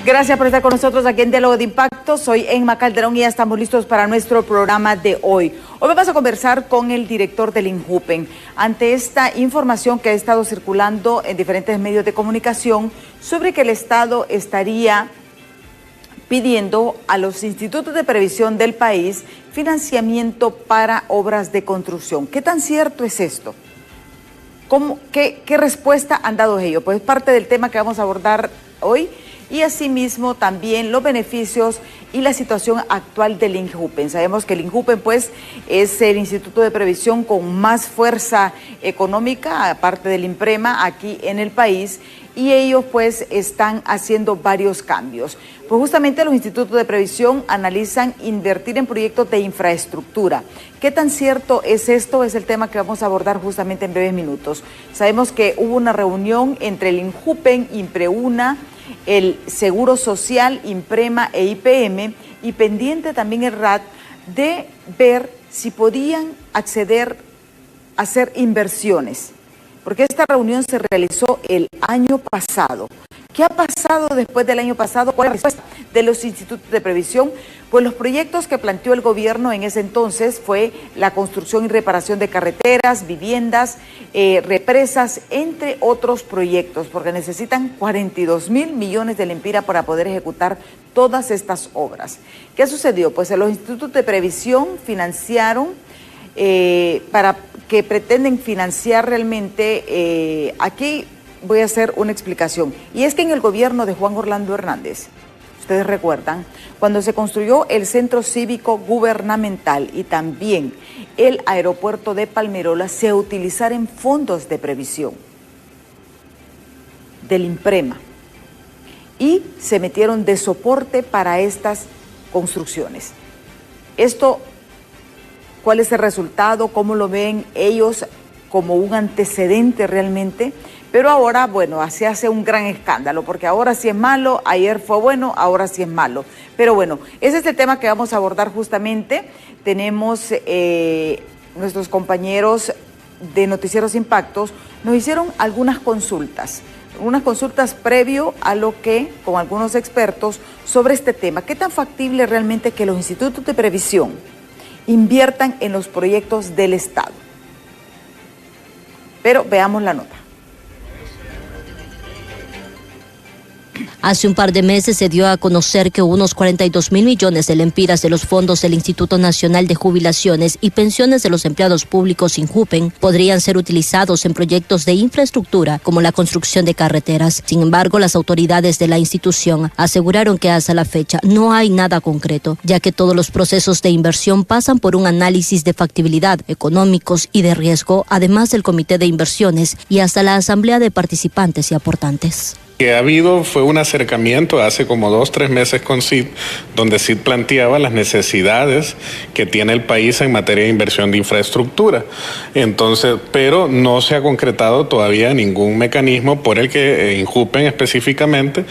Gracias por estar con nosotros aquí en Diálogo de Impacto. Soy Emma Calderón y ya estamos listos para nuestro programa de hoy. Hoy vamos a conversar con el director del INJUPEN ante esta información que ha estado circulando en diferentes medios de comunicación sobre que el Estado estaría pidiendo a los institutos de previsión del país financiamiento para obras de construcción. ¿Qué tan cierto es esto? ¿Qué respuesta han dado ellos? Pues es parte del tema que vamos a abordar hoy. Y asimismo también los beneficios y la situación actual del INJUPEN. Sabemos que el INJUPEN pues es el Instituto de Previsión con más fuerza económica, aparte del INPREMA, aquí en el país, y ellos pues están haciendo varios cambios. Pues justamente los institutos de previsión analizan invertir en proyectos de infraestructura. ¿Qué tan cierto es esto? Es el tema que vamos a abordar justamente en breves minutos. Sabemos que hubo una reunión entre el INJUPEN, INPREUNA, el Seguro Social, INPREMA e IPM, y pendiente también el RAT de ver si podían acceder a hacer inversiones, porque esta reunión se realizó el año pasado. ¿Qué ha pasado después del año pasado? ¿Cuál es la respuesta de los institutos de previsión? Pues los proyectos que planteó el gobierno en ese entonces fue la construcción y reparación de carreteras, viviendas, represas, entre otros proyectos, porque necesitan 42.000 millones de lempiras para poder ejecutar todas estas obras. ¿Qué sucedió? Pues los institutos de previsión financiaron para que pretenden financiar realmente aquí. Voy a hacer una explicación. Y es que en el gobierno de Juan Orlando Hernández, ustedes recuerdan, cuando se construyó el Centro Cívico Gubernamental y también el aeropuerto de Palmerola, se utilizaron fondos de previsión del INPREMA y se metieron de soporte para estas construcciones. Esto, ¿cuál es el resultado? ¿Cómo lo ven ellos como un antecedente realmente? Pero ahora, bueno, se hace un gran escándalo, porque ahora sí es malo, ayer fue bueno, ahora sí es malo. Pero bueno, ese es el tema que vamos a abordar justamente. Tenemos nuestros compañeros de Noticieros Impactos, nos hicieron algunas consultas previo a lo que, con algunos expertos, sobre este tema. ¿Qué tan factible realmente que los institutos de previsión inviertan en los proyectos del Estado? Pero veamos la nota. Hace un par de meses se dio a conocer que unos 42.000 millones de lempiras de los fondos del Instituto Nacional de Jubilaciones y Pensiones de los Empleados Públicos INJUPEN podrían ser utilizados en proyectos de infraestructura como la construcción de carreteras. Sin embargo, las autoridades de la institución aseguraron que hasta la fecha no hay nada concreto, ya que todos los procesos de inversión pasan por un análisis de factibilidad, económicos y de riesgo, además del Comité de Inversiones y hasta la Asamblea de Participantes y Aportantes. Que ha habido fue un acercamiento hace como 2-3 meses con CID, donde CID planteaba las necesidades que tiene el país en materia de inversión de infraestructura. Entonces, pero no se ha concretado todavía ningún mecanismo por el que INJUPEN específicamente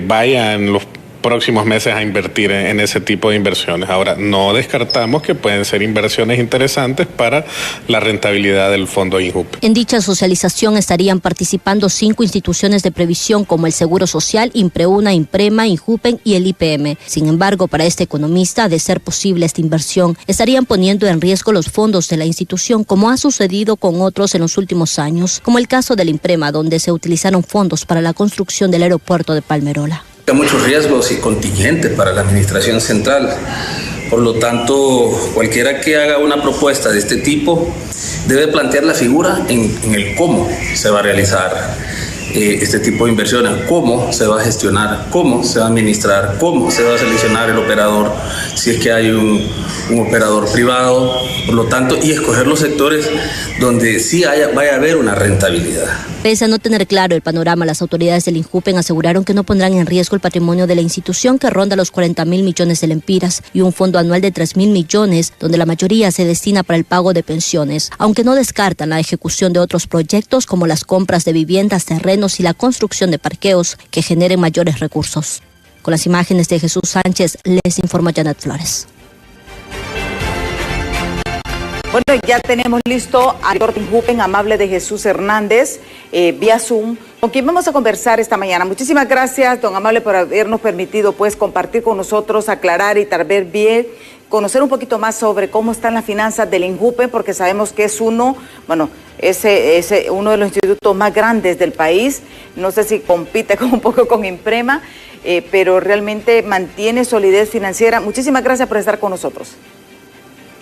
vaya en los próximos meses a invertir en ese tipo de inversiones. Ahora, no descartamos que pueden ser inversiones interesantes para la rentabilidad del fondo INJUPEN. En dicha socialización estarían participando 5 instituciones de previsión como el Seguro Social, INPREUNA, INPREMA, INJUPEN y el IPM. Sin embargo, para este economista, de ser posible esta inversión, estarían poniendo en riesgo los fondos de la institución, como ha sucedido con otros en los últimos años, como el caso del INPREMA, donde se utilizaron fondos para la construcción del aeropuerto de Palmerola. Hay muchos riesgos y contingentes para la administración central. Por lo tanto, cualquiera que haga una propuesta de este tipo debe plantear la figura en el cómo se va a realizar este tipo de inversiones, cómo se va a gestionar, cómo se va a administrar, cómo se va a seleccionar el operador, si es que hay un operador privado, por lo tanto, y escoger los sectores donde sí vaya a haber una rentabilidad. Pese a no tener claro el panorama, las autoridades del INJUPEN aseguraron que no pondrán en riesgo el patrimonio de la institución, que ronda los 40.000 millones de lempiras y un fondo anual de 3.000 millones, donde la mayoría se destina para el pago de pensiones, aunque no descartan la ejecución de otros proyectos como las compras de viviendas, terrenos y la construcción de parqueos que generen mayores recursos. Con las imágenes de Jesús Sánchez, les informa Janet Flores. Bueno, ya tenemos listo al director de INJUPEN, Amable de Jesús Hernández, vía Zoom, con quien vamos a conversar esta mañana. Muchísimas gracias, don Amable, por habernos permitido pues compartir con nosotros, aclarar y tal vez bien, conocer un poquito más sobre cómo están las finanzas del INJUPEN, porque sabemos que es uno de los institutos más grandes del país. No sé si compite un poco con Imprema, pero realmente mantiene solidez financiera. Muchísimas gracias por estar con nosotros.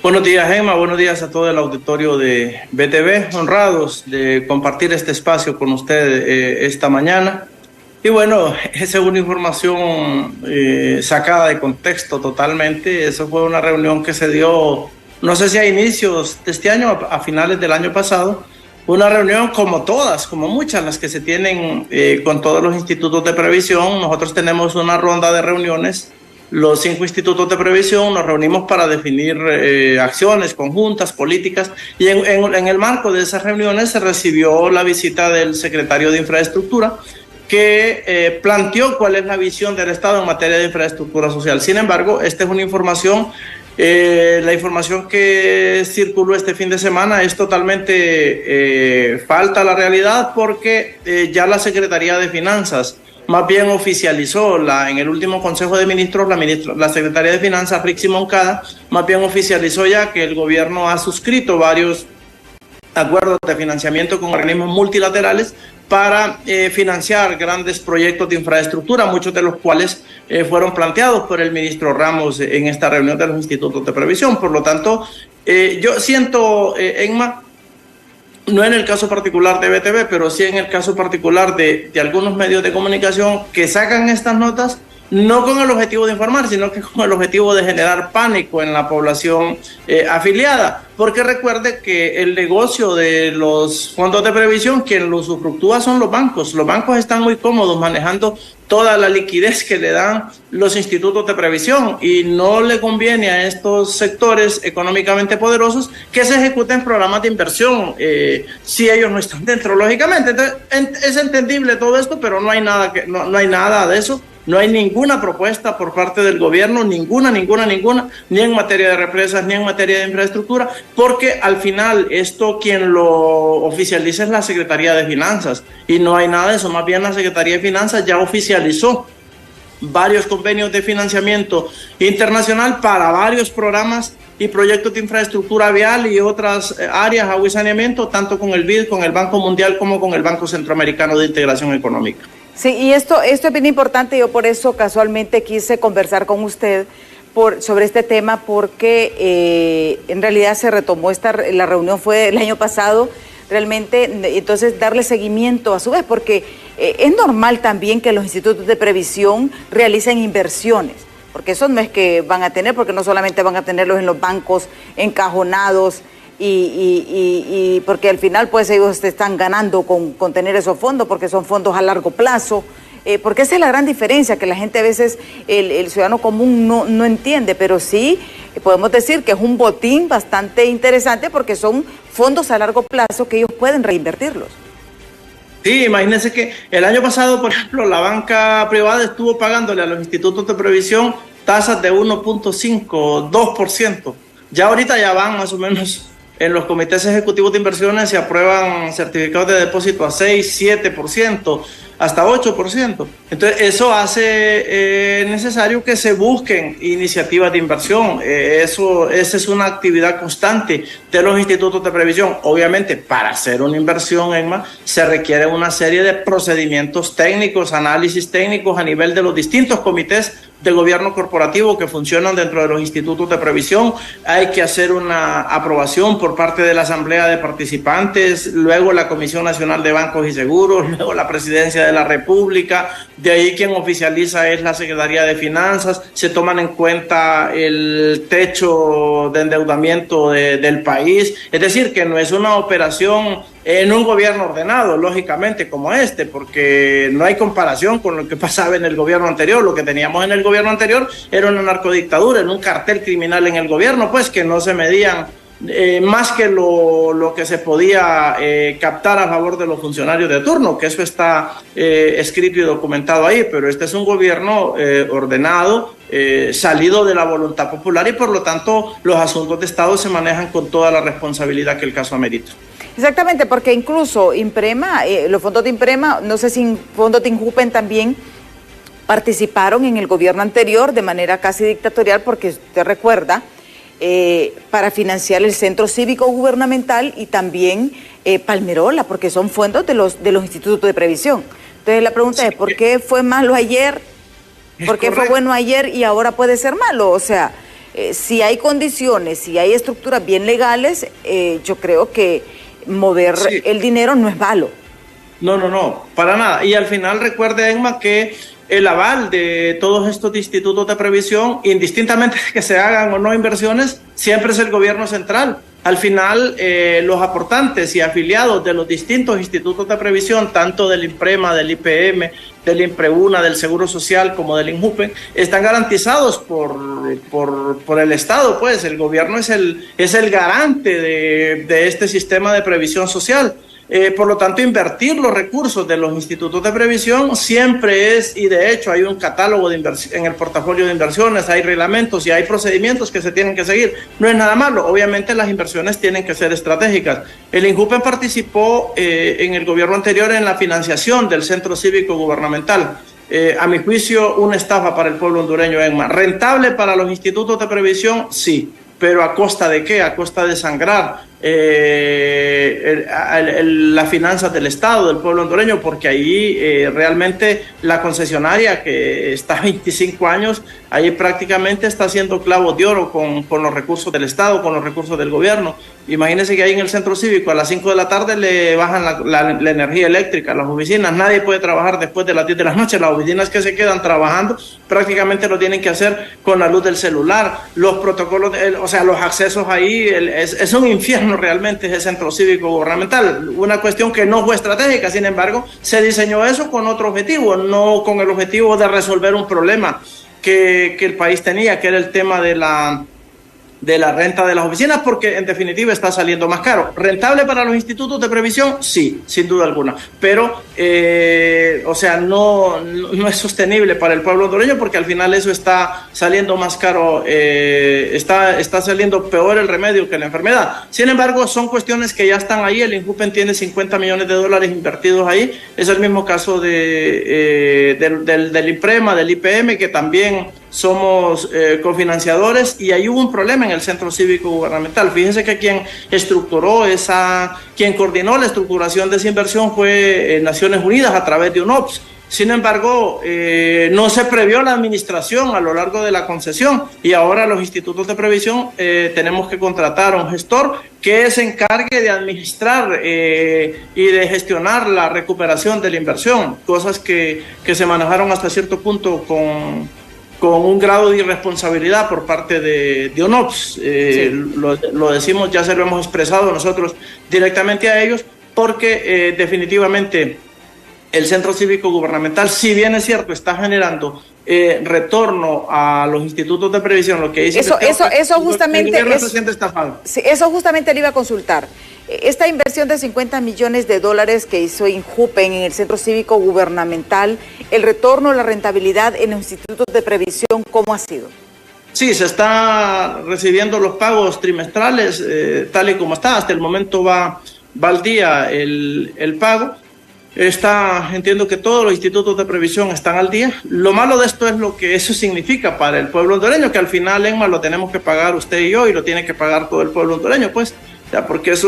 Buenos días, Emma. Buenos días a todo el auditorio de BTV. Honrados de compartir este espacio con usted esta mañana. Y bueno, esa es una información sacada de contexto totalmente. Eso fue una reunión que se dio, no sé si a inicios de este año, a finales del año pasado. Una reunión como todas, como muchas las que se tienen con todos los institutos de previsión. Nosotros tenemos una ronda de reuniones. Los 5 institutos de previsión nos reunimos para definir acciones conjuntas, políticas, y en el marco de esas reuniones se recibió la visita del secretario de Infraestructura, que planteó cuál es la visión del Estado en materia de infraestructura social. Sin embargo, esta es una información, la información que circuló este fin de semana es totalmente falta a la realidad, porque ya la Secretaría de Finanzas más bien oficializó en el último Consejo de Ministros, la Secretaría de Finanzas, Rixi Moncada, más bien oficializó ya que el gobierno ha suscrito varios acuerdos de financiamiento con organismos multilaterales para financiar grandes proyectos de infraestructura, muchos de los cuales fueron planteados por el ministro Ramos en esta reunión de los institutos de previsión. Por lo tanto, yo siento, Emma, no en el caso particular de BTV, pero sí en el caso particular de algunos medios de comunicación que sacan estas notas, no con el objetivo de informar, sino que con el objetivo de generar pánico en la población afiliada. Porque recuerde que el negocio de los fondos de previsión, quien lo usufructúa son los bancos. Los bancos están muy cómodos manejando toda la liquidez que le dan los institutos de previsión, y no le conviene a estos sectores económicamente poderosos que se ejecuten programas de inversión si ellos no están dentro, lógicamente. Entonces, es entendible todo esto, pero no hay nada de eso. No hay ninguna propuesta por parte del gobierno, ninguna, ni en materia de represas, ni en materia de infraestructura, porque al final esto quien lo oficializa es la Secretaría de Finanzas, y no hay nada de eso. Más bien la Secretaría de Finanzas ya oficializó varios convenios de financiamiento internacional para varios programas y proyectos de infraestructura vial y otras áreas, agua y saneamiento, tanto con el BID, con el Banco Mundial, como con el Banco Centroamericano de Integración Económica. Sí, y esto es bien importante. Yo por eso casualmente quise conversar con usted sobre este tema, porque en realidad se retomó la reunión fue el año pasado, realmente, entonces darle seguimiento a su vez, porque es normal también que los institutos de previsión realicen inversiones, porque eso no es que van a tener, porque no solamente van a tenerlos en los bancos encajonados, y porque al final pues ellos están ganando con tener esos fondos, porque son fondos a largo plazo, porque esa es la gran diferencia que la gente a veces, el ciudadano común no entiende, pero sí podemos decir que es un botín bastante interesante, porque son fondos a largo plazo que ellos pueden reinvertirlos. Sí, imagínense que el año pasado, por ejemplo, la banca privada estuvo pagándole a los institutos de previsión tasas de 1.5, 2%. Ya ahorita ya van más o menos. En los comités ejecutivos de inversiones se aprueban certificados de depósito a 6, 7%, hasta 8%. Entonces, eso hace necesario que se busquen iniciativas de inversión. Esa es una actividad constante de los institutos de previsión. Obviamente, para hacer una inversión, Emma, se requiere una serie de procedimientos técnicos, análisis técnicos a nivel de los distintos comités de gobierno corporativo que funcionan dentro de los institutos de previsión. Hay que hacer una aprobación por parte de la Asamblea de Participantes, luego la Comisión Nacional de Bancos y Seguros, luego la Presidencia de la República. De ahí quien oficializa es la Secretaría de Finanzas. Se toman en cuenta el techo de endeudamiento del país. Es decir, que no es una operación en un gobierno ordenado, lógicamente, como este, porque no hay comparación con lo que pasaba en el gobierno anterior. Lo que teníamos en el gobierno anterior era una narcodictadura, era un cartel criminal en el gobierno, pues que no se medían más que lo que se podía captar a favor de los funcionarios de turno, que eso está escrito y documentado ahí. Pero este es un gobierno ordenado, salido de la voluntad popular, y por lo tanto los asuntos de Estado se manejan con toda la responsabilidad que el caso amerita. Exactamente, porque incluso Imprema, los fondos de Imprema, no sé si fondos de Injupen también participaron en el gobierno anterior de manera casi dictatorial, porque usted recuerda, para financiar el Centro Cívico Gubernamental y también Palmerola, porque son fondos de los institutos de previsión. Entonces la pregunta es, ¿por qué fue malo ayer? ¿Por qué fue bueno ayer y ahora puede ser malo? O sea, si hay condiciones, si hay estructuras bien legales, yo creo que mover el dinero no es malo. No, para nada. Y al final recuerde, Emma, que el aval de todos estos institutos de previsión, indistintamente de que se hagan o no inversiones, siempre es el gobierno central. Al final, los aportantes y afiliados de los distintos institutos de previsión, tanto del Imprema, del IPM, del Impreuna, del Seguro Social, como del Injupen, están garantizados por el Estado, pues. El gobierno es el garante de este sistema de previsión social. Por lo tanto, invertir los recursos de los institutos de previsión siempre es, y de hecho hay un catálogo de en el portafolio de inversiones, hay reglamentos y hay procedimientos que se tienen que seguir. No es nada malo, obviamente las inversiones tienen que ser estratégicas. El Injupen participó en el gobierno anterior en la financiación del Centro Cívico Gubernamental. A mi juicio, una estafa para el pueblo hondureño, Emma. ¿Rentable para los institutos de previsión? Sí. ¿Pero a costa de qué? A costa de sangrar las finanzas del Estado, del pueblo hondureño, porque ahí realmente la concesionaria, que está 25 años, ahí prácticamente está haciendo clavos de oro con los recursos del Estado, con los recursos del gobierno. Imagínense que ahí en el Centro Cívico a las 5 de la tarde le bajan la energía eléctrica a las oficinas. Nadie puede trabajar después de las 10 de la noche. Las oficinas que se quedan trabajando prácticamente lo tienen que hacer con la luz del celular. Los protocolos, o sea, los accesos ahí, es un infierno realmente ese Centro Cívico Gubernamental. Una cuestión que no fue estratégica, sin embargo, se diseñó eso con otro objetivo, no con el objetivo de resolver un problema que el país tenía, que era el tema de la renta de las oficinas, porque en definitiva está saliendo más caro. ¿Rentable para los institutos de previsión? Sí, sin duda alguna, pero o sea, no es sostenible para el pueblo hondureño, porque al final eso está saliendo más caro, está saliendo peor el remedio que la enfermedad. Sin embargo, son cuestiones que ya están ahí. El Injupen tiene $50 millones invertidos ahí. Es el mismo caso del Imprema, del IPM, que también somos cofinanciadores, y ahí hubo un problema en el Centro Cívico Gubernamental. Fíjense que quien coordinó la estructuración de esa inversión fue Naciones Unidas a través de UNOPS. Sin embargo, no se previó la administración a lo largo de la concesión, y ahora los institutos de previsión tenemos que contratar a un gestor que se encargue de administrar y de gestionar la recuperación de la inversión, cosas que se manejaron hasta cierto punto con un grado de irresponsabilidad por parte de ONOPS. Sí. Lo decimos, ya se lo hemos expresado nosotros directamente a ellos, porque definitivamente el Centro Cívico Gubernamental, si bien es cierto, está generando retorno a los institutos de previsión, lo que dice eso justamente el gobierno se siente estafado. Sí, eso justamente le iba a consultar. Esta inversión de $50 millones que hizo Injupen en el Centro Cívico Gubernamental, el retorno, la rentabilidad en los institutos de previsión, ¿cómo ha sido? Sí, se está recibiendo los pagos trimestrales tal y como está. Hasta el momento va al día el pago. Entiendo que todos los institutos de previsión están al día. Lo malo de esto es lo que eso significa para el pueblo hondureño, que al final, Emma, lo tenemos que pagar usted y yo, y lo tiene que pagar todo el pueblo hondureño, pues. Ya, porque es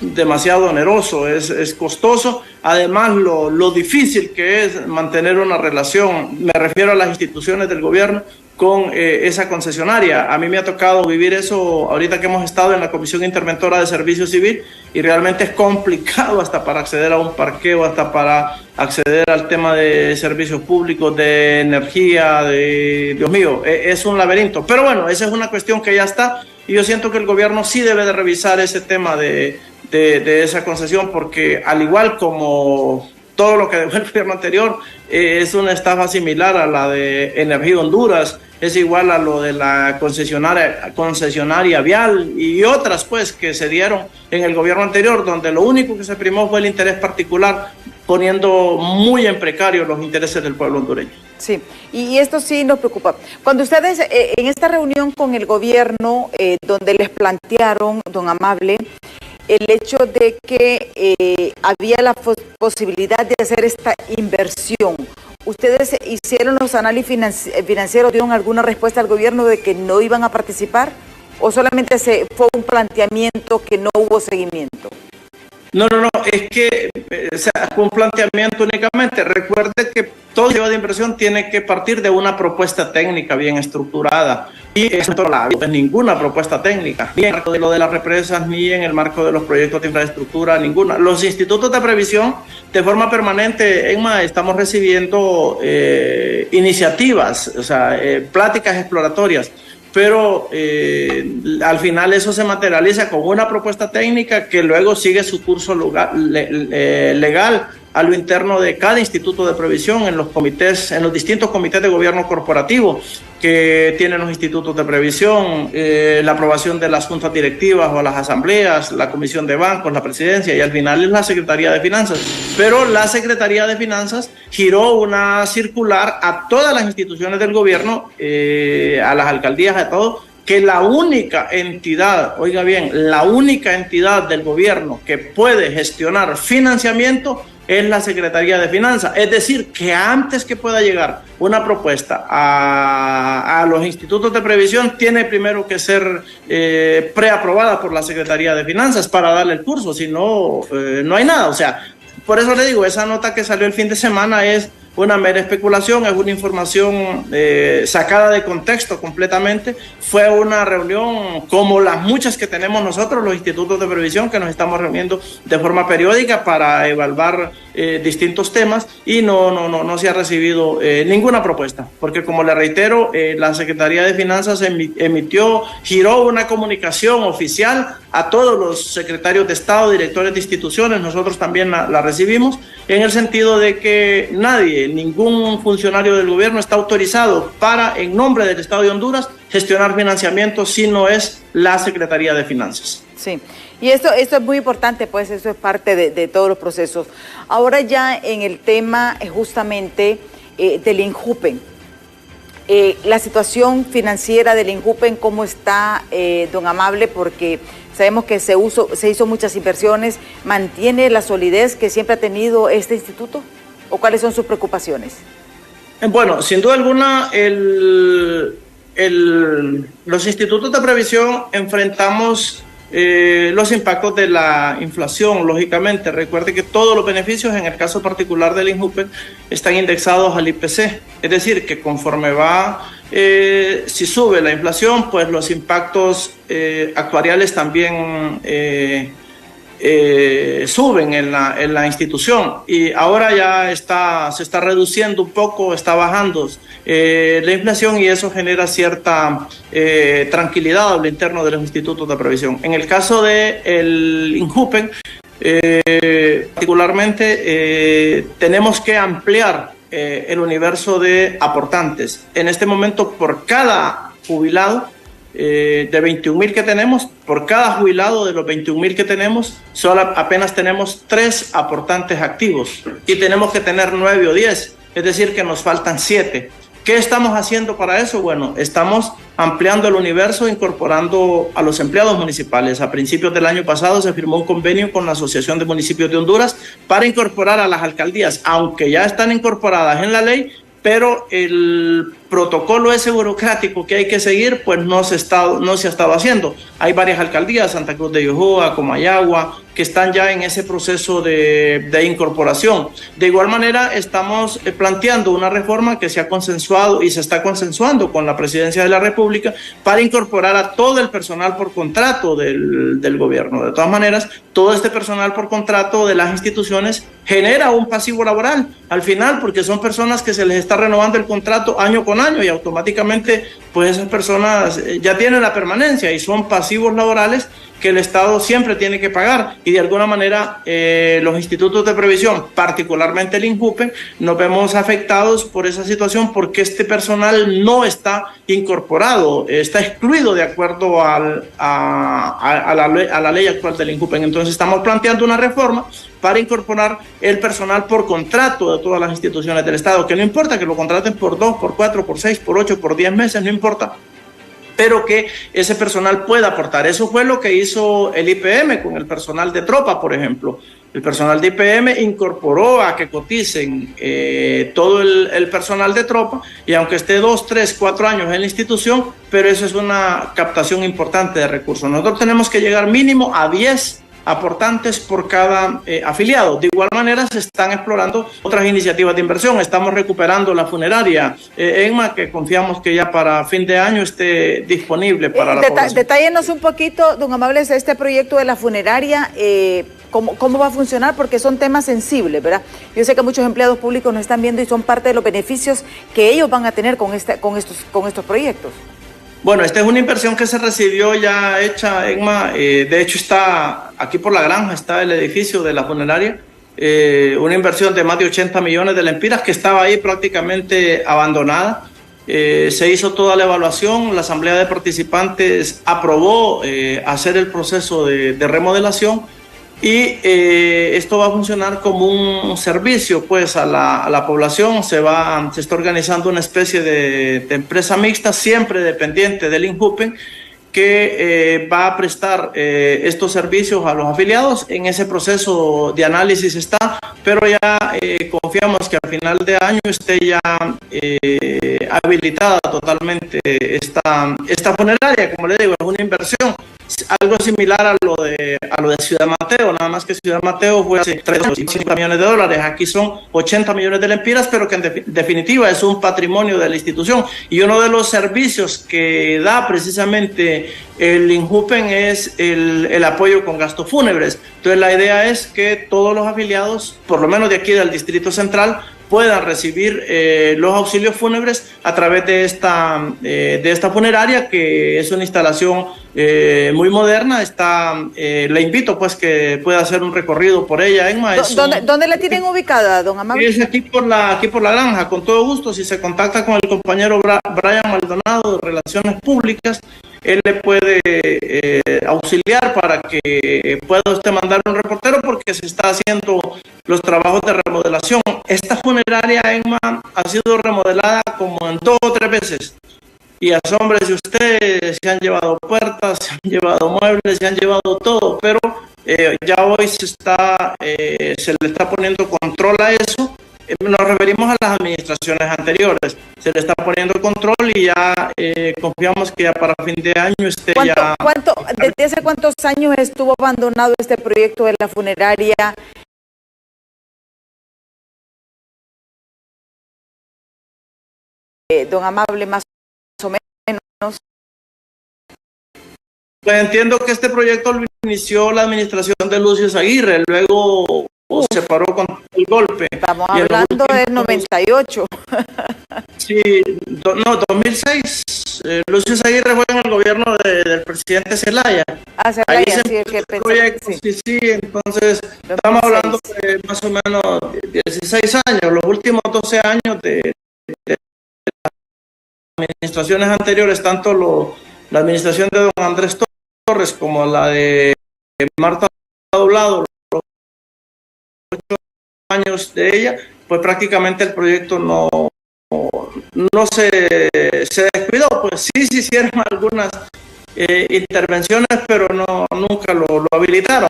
demasiado oneroso, es costoso. Además, lo difícil que es mantener una relación, me refiero a las instituciones del gobierno, con esa concesionaria. A mí me ha tocado vivir eso ahorita que hemos estado en la Comisión Interventora de Servicio Civil, y realmente es complicado hasta para acceder a un parqueo, hasta para acceder al tema de servicios públicos, de energía, Dios mío, es un laberinto. Pero bueno, esa es una cuestión que ya está. Y yo siento que el gobierno sí debe de revisar ese tema de esa concesión, porque al igual como todo lo que dejó el gobierno anterior, es una estafa similar a la de Energía Honduras, es igual a lo de la concesionaria vial y otras pues que se dieron en el gobierno anterior, donde lo único que se primó fue el interés particular, poniendo muy en precario los intereses del pueblo hondureño. Sí, y esto sí nos preocupa. Cuando ustedes en esta reunión con el gobierno, donde les plantearon, don Amable, el hecho de que había la posibilidad de hacer esta inversión. ¿Ustedes hicieron los análisis financieros, dieron alguna respuesta al gobierno de que no iban a participar o solamente fue un planteamiento que no hubo seguimiento? No, es que fue un planteamiento únicamente. Recuerde que todo lleva de inversión tiene que partir de una propuesta técnica bien estructurada. Y eso no ha habido ninguna propuesta técnica, ni en el marco de lo de las represas, ni en el marco de los proyectos de infraestructura, ninguna. Los institutos de previsión, de forma permanente, ENMA, estamos recibiendo iniciativas, o sea, pláticas exploratorias. Pero al final eso se materializa con una propuesta técnica que luego sigue su curso legal a lo interno de cada instituto de previsión en los comités, en los distintos comités de gobierno corporativo que tienen los institutos de previsión, la aprobación de las juntas directivas o las asambleas, la comisión de bancos, la presidencia y al final es la Secretaría de Finanzas. Pero la Secretaría de Finanzas giró una circular a todas las instituciones del gobierno, a las alcaldías, a todo, que la única entidad, oiga bien, la única entidad del gobierno que puede gestionar financiamiento es la Secretaría de Finanzas. Es decir, que antes que pueda llegar una propuesta a los institutos de previsión, tiene primero que ser preaprobada por la Secretaría de Finanzas para darle el curso, si no, no hay nada. O sea, por eso le digo, esa nota que salió el fin de semana es una mera especulación, es una información sacada de contexto completamente. Fue una reunión como las muchas que tenemos nosotros, los institutos de previsión, que nos estamos reuniendo de forma periódica para evaluar distintos temas y no se ha recibido ninguna propuesta, porque como le reitero, la Secretaría de Finanzas giró una comunicación oficial a todos los secretarios de Estado, directores de instituciones, nosotros también la recibimos, en el sentido de que ningún funcionario del gobierno está autorizado para, en nombre del Estado de Honduras, gestionar financiamiento si no es la Secretaría de Finanzas. Sí, y esto es muy importante, pues eso es parte de todos los procesos. Ahora ya en el tema justamente del INJUPEN, la situación financiera del INJUPEN, ¿cómo está, don Amable? Porque sabemos que se hizo muchas inversiones. ¿Mantiene la solidez que siempre ha tenido este instituto? ¿O cuáles son sus preocupaciones? Bueno, sin duda alguna, los institutos de previsión enfrentamos los impactos de la inflación, lógicamente. Recuerde que todos los beneficios, en el caso particular del INJUPEN, están indexados al IPC. Es decir, que conforme si sube la inflación, pues los impactos actuariales también suben en la institución, y ahora ya se está reduciendo un poco, está bajando la inflación, y eso genera cierta tranquilidad a lo interno de los institutos de previsión. En el caso del INJUPEN, particularmente tenemos que ampliar el universo de aportantes. En este momento, por cada jubilado de 21,000 que tenemos, por cada jubilado de los 21,000 que tenemos, apenas tenemos 3 aportantes activos y tenemos que tener 9 o 10, es decir que nos faltan 7. ¿Qué estamos haciendo para eso? Bueno, estamos ampliando el universo, incorporando a los empleados municipales. A principios del año pasado se firmó un convenio con la Asociación de Municipios de Honduras para incorporar a las alcaldías, aunque ya están incorporadas en la ley, pero el protocolo ese burocrático que hay que seguir, pues no se ha estado haciendo. Hay varias alcaldías, Santa Cruz de Yojoa, Comayagua, que están ya en ese proceso de incorporación. De igual manera, estamos planteando una reforma que se ha consensuado y se está consensuando con la Presidencia de la República para incorporar a todo el personal por contrato del gobierno. De todas maneras, todo este personal por contrato de las instituciones genera un pasivo laboral al final, porque son personas que se les está renovando el contrato año con año y automáticamente pues esas personas ya tienen la permanencia y son pasivos laborales que el Estado siempre tiene que pagar, y de alguna manera los institutos de previsión, particularmente el INJUPEN, nos vemos afectados por esa situación porque este personal no está incorporado, está excluido de acuerdo a la ley actual del INJUPEN. Entonces estamos planteando una reforma para incorporar el personal por contrato de todas las instituciones del Estado, que no importa que lo contraten por 2, por 4, por 6, por 8, por 10 meses, no importa. pero que ese personal pueda aportar. Eso fue lo que hizo el IPM con el personal de tropa, por ejemplo. El personal de IPM incorporó a que coticen todo el personal de tropa, y aunque esté 2, 3, 4 años en la institución, pero eso es una captación importante de recursos. Nosotros tenemos que llegar mínimo a 10 aportantes por cada afiliado. De igual manera se están explorando otras iniciativas de inversión. Estamos recuperando la funeraria ENMA, que confiamos que ya para fin de año esté disponible para la población. Detállenos un poquito, don Amables, este proyecto de la funeraria, ¿cómo va a funcionar? Porque son temas sensibles, ¿verdad? Yo sé que muchos empleados públicos nos están viendo y son parte de los beneficios que ellos van a tener con estos proyectos. Bueno, esta es una inversión que se recibió ya hecha, ENMA. De hecho, está aquí por la granja, está el edificio de la funeraria. Una inversión de más de 80 millones de lempiras que estaba ahí prácticamente abandonada. Se hizo toda la evaluación, la asamblea de participantes aprobó hacer el proceso de remodelación, y esto va a funcionar como un servicio pues a la población. Se está organizando una especie de empresa mixta, siempre dependiente del INJUPEN, que va a prestar estos servicios a los afiliados. En ese proceso de análisis está, pero ya confiamos que al final de año esté ya habilitada totalmente esta funeraria. Como le digo, es una inversión algo similar a lo de Ciudad Mateo, nada más que Ciudad Mateo fue hace 350 millones de dólares, aquí son 80 millones de lempiras, pero que en definitiva es un patrimonio de la institución. Y uno de los servicios que da precisamente el INJUPEN es el apoyo con gastos fúnebres. Entonces la idea es que todos los afiliados, por lo menos de aquí del Distrito Central, puedan recibir los auxilios fúnebres a través de esta funeraria, que es una instalación muy moderna. Le invito pues que pueda hacer un recorrido por ella, ENMA. ¿Dónde la tienen ubicada, don Amable? Es aquí por la granja, con todo gusto. Si se contacta con el compañero Brian Maldonado de Relaciones Públicas, él le puede auxiliar para que pueda usted mandar un reportero, porque se está haciendo los trabajos de remodelación. Esta funeraria, ENMA, ha sido remodelada como en 2 o 3 veces. Y asombre si ustedes se han llevado puertas, se han llevado muebles, se han llevado todo, pero ya hoy se le está poniendo control a eso. Nos referimos a las administraciones anteriores. Se le está poniendo control y ya confiamos que ya para fin de año esté ya... ¿Desde hace cuántos años estuvo abandonado este proyecto de la funeraria? Don Amable, más o menos. Pues entiendo que este proyecto lo inició la administración de Lucio Aguirre, luego se paró con el golpe. Estamos hablando del 98. Sí, 2006. Lucio Aguirre fue en el gobierno del presidente Zelaya. Zelaya, ahí se sí, empezó el proyecto, sí, entonces 2006. Estamos hablando de más o menos 16 años, los últimos 12 años de administraciones anteriores, tanto la administración de don Andrés Torres como la de Marta Doblado, los 8 años de ella, pues prácticamente el proyecto no se descuidó. Pues sí se hicieron algunas intervenciones, pero nunca lo habilitaron.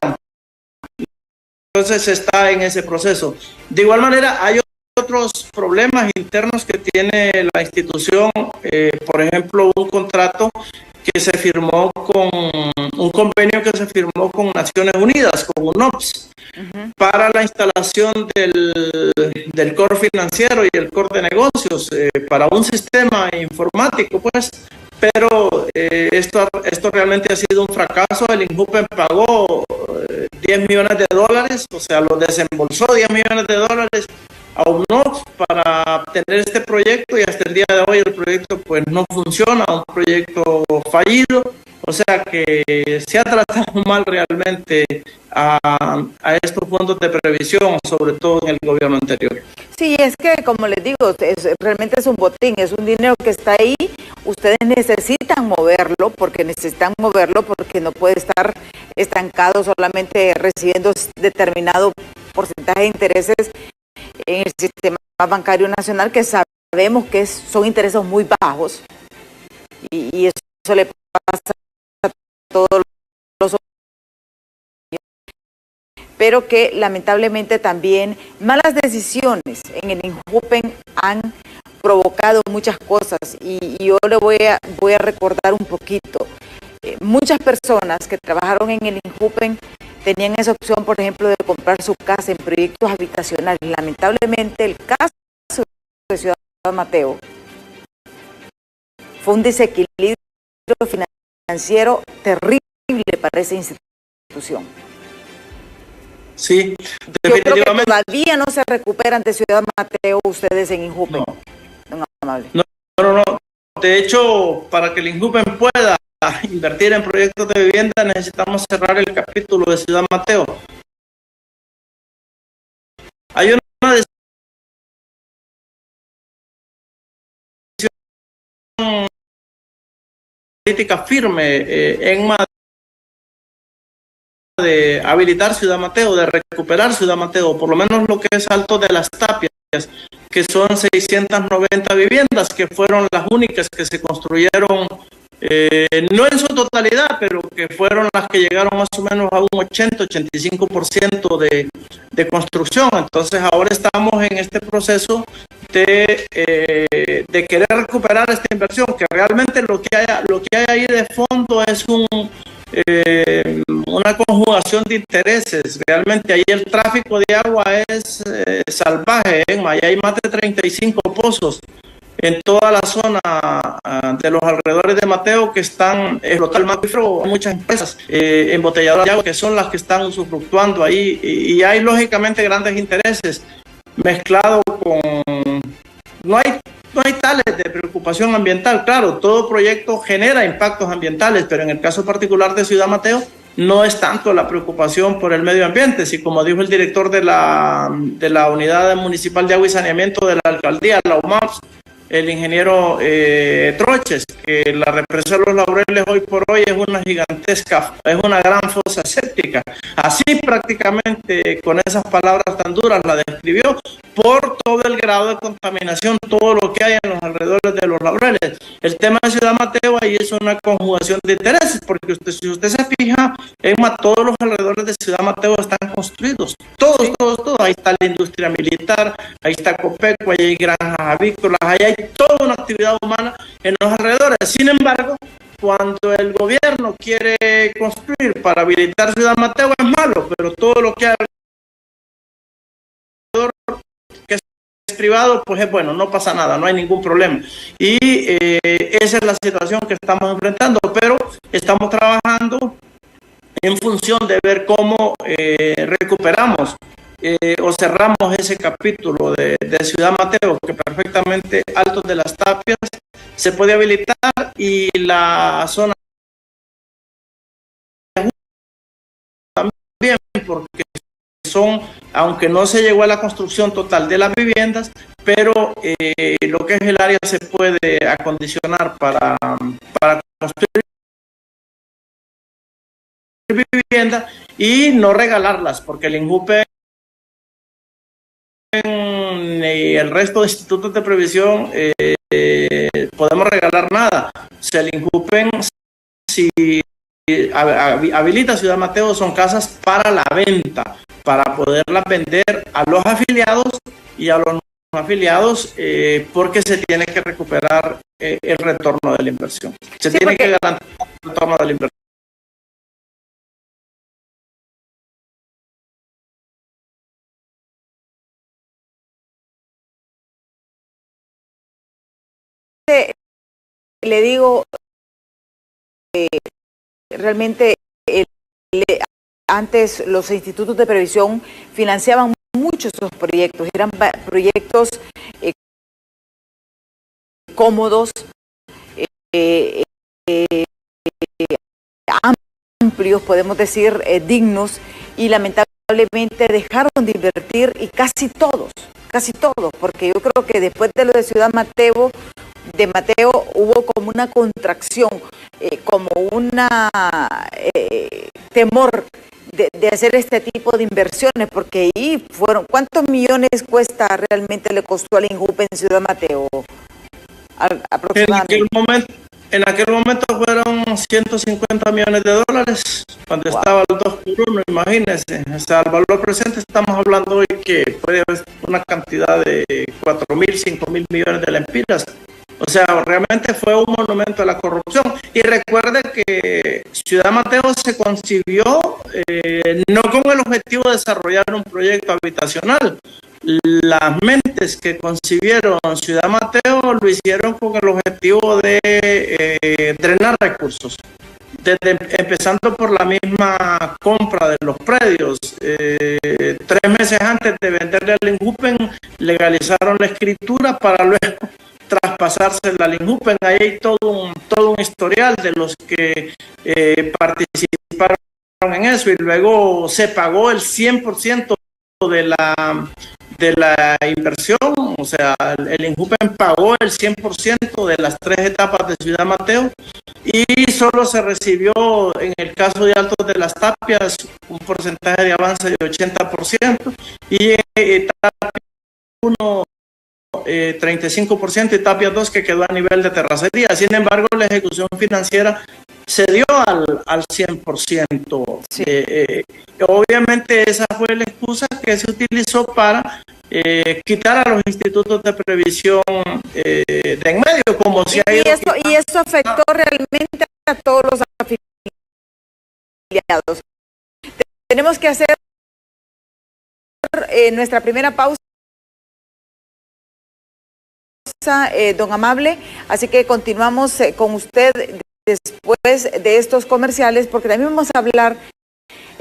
Entonces está en ese proceso. De igual manera, hay otros problemas internos que tiene la institución, por ejemplo, un contrato que se firmó un convenio que se firmó con Naciones Unidas, con UNOPS, para la instalación del core financiero y el core de negocios, para un sistema informático, pues. Pero esto realmente ha sido un fracaso. El INJUPEN pagó 10 millones de dólares, o sea, lo desembolsó 10 millones de dólares a UNOPS para tener este proyecto, y hasta el día de hoy el proyecto pues no funciona, un proyecto fallido. O sea que se ha tratado mal realmente a estos fondos de previsión, sobre todo en el gobierno anterior. Sí, es que como les digo, realmente es un botín, es un dinero que está ahí. Ustedes necesitan moverlo porque no puede estar estancado solamente recibiendo determinado porcentaje de intereses en el sistema bancario nacional, que sabemos que son intereses muy bajos, y eso eso le pasa a todos los, pero que lamentablemente también malas decisiones en el INJUPEN han provocado muchas cosas, y yo le voy a recordar un poquito. Muchas personas que trabajaron en el INJUPEN tenían esa opción, por ejemplo, de comprar su casa en proyectos habitacionales. Lamentablemente, el caso de Ciudad Mateo fue un desequilibrio financiero terrible para esa institución. Sí, yo creo que todavía no se recuperan de Ciudad Mateo ustedes en INJUPEN. No, amable. No. De hecho, para que el INJUPEN pueda invertir en proyectos de vivienda, necesitamos cerrar el capítulo de Ciudad Mateo. Hay una decisión política firme en Madrid de habilitar Ciudad Mateo, de recuperar Ciudad Mateo, por lo menos lo que es Alto de las Tapias, que son 690 viviendas, que fueron las únicas que se construyeron, no en su totalidad, pero que fueron las que llegaron más o menos a un 80-85% de construcción. Entonces ahora estamos en este proceso de querer recuperar esta inversión, que realmente lo que hay ahí de fondo es una conjugación de intereses. Realmente ahí el tráfico de agua es salvaje, ahí hay más de 35 pozos en toda la zona de los alrededores de Mateo que están explotando el acuífero. Muchas empresas embotelladoras de agua que son las que están usufructuando ahí, y hay lógicamente grandes intereses mezclados con... No hay tales de preocupación ambiental. Claro, todo proyecto genera impactos ambientales, pero en el caso particular de Ciudad Mateo no es tanto la preocupación por el medio ambiente, si como dijo el director de la Unidad Municipal de Agua y Saneamiento de la Alcaldía, la UMAPS, el ingeniero Troches, que la represa de los Laureles hoy por hoy es una gigantesca, es una gran fosa séptica. Así prácticamente, con esas palabras tan duras, la describió, por todo el grado de contaminación, todo lo que hay en los alrededores de los Laureles. El tema de Ciudad Mateo ahí es una conjugación de intereses, porque si usted se fija, todos los alrededores de Ciudad Mateo están construidos, todos. Ahí está la industria militar, ahí está Copeco, ahí hay granjas avícolas, ahí hay toda una actividad humana en los alrededores. Sin embargo, cuando el gobierno quiere construir para habilitar Ciudad Mateo es malo, pero todo lo que hay alrededor que es privado, pues es bueno, no pasa nada, no hay ningún problema. Y esa es la situación que estamos enfrentando, pero estamos trabajando en función de ver cómo recuperamos o cerramos ese capítulo de Ciudad Mateo, que perfectamente Altos de las Tapias se puede habilitar, y la zona también, porque aunque no se llegó a la construcción total de las viviendas, pero lo que es el área se puede acondicionar para construir vivienda y no regalarlas, porque el INJUPEN y el resto de institutos de previsión podemos regalar nada. O sea, el INJUPEN, si habilita Ciudad Mateo, son casas para la venta, para poderlas vender a los afiliados y a los no afiliados, porque se tiene que recuperar el retorno de la inversión. Se tiene que garantizar el retorno de la inversión. Le digo, realmente antes los institutos de previsión financiaban mucho esos proyectos, eran proyectos cómodos, amplios, podemos decir, dignos, y lamentablemente dejaron de invertir, y casi todos, porque yo creo que después de lo de Ciudad Mateo, hubo como una contracción, como una temor de hacer este tipo de inversiones, porque ahí fueron, ¿cuántos millones realmente le costó al INJUPEN en Ciudad Mateo? Aproximadamente. En aquel momento fueron 150 millones de dólares, cuando estaba el 2 por 1, imagínense. O sea, al valor presente estamos hablando hoy que puede haber una cantidad de 4.000, 5.000 millones de lempiras. O sea, realmente fue un monumento a la corrupción. Y recuerde que Ciudad Mateo se concibió no con el objetivo de desarrollar un proyecto habitacional. Las mentes que concibieron Ciudad Mateo lo hicieron con el objetivo de drenar recursos. Empezando por la misma compra de los predios. 3 meses antes de venderle al INJUPEN, legalizaron la escritura para luego traspasarse al INJUPEN. Ahí hay todo un historial de los que participaron en eso, y luego se pagó el 100% de la inversión. O sea, el INJUPEN pagó el 100% de las 3 etapas de Ciudad Mateo, y solo se recibió, en el caso de Altos de las Tapias, un porcentaje de avance de 80%, y etapa 1 35%, y Tapia 2, que quedó a nivel de terracería. Sin embargo, la ejecución financiera se dio al 100%. Sí. Obviamente esa fue la excusa que se utilizó para quitar a los institutos de previsión de en medio, como se ha ido. Y esto afectó realmente a todos los afiliados. Tenemos que hacer nuestra primera pausa, don Amable, así que continuamos con usted después de estos comerciales, porque también vamos a hablar.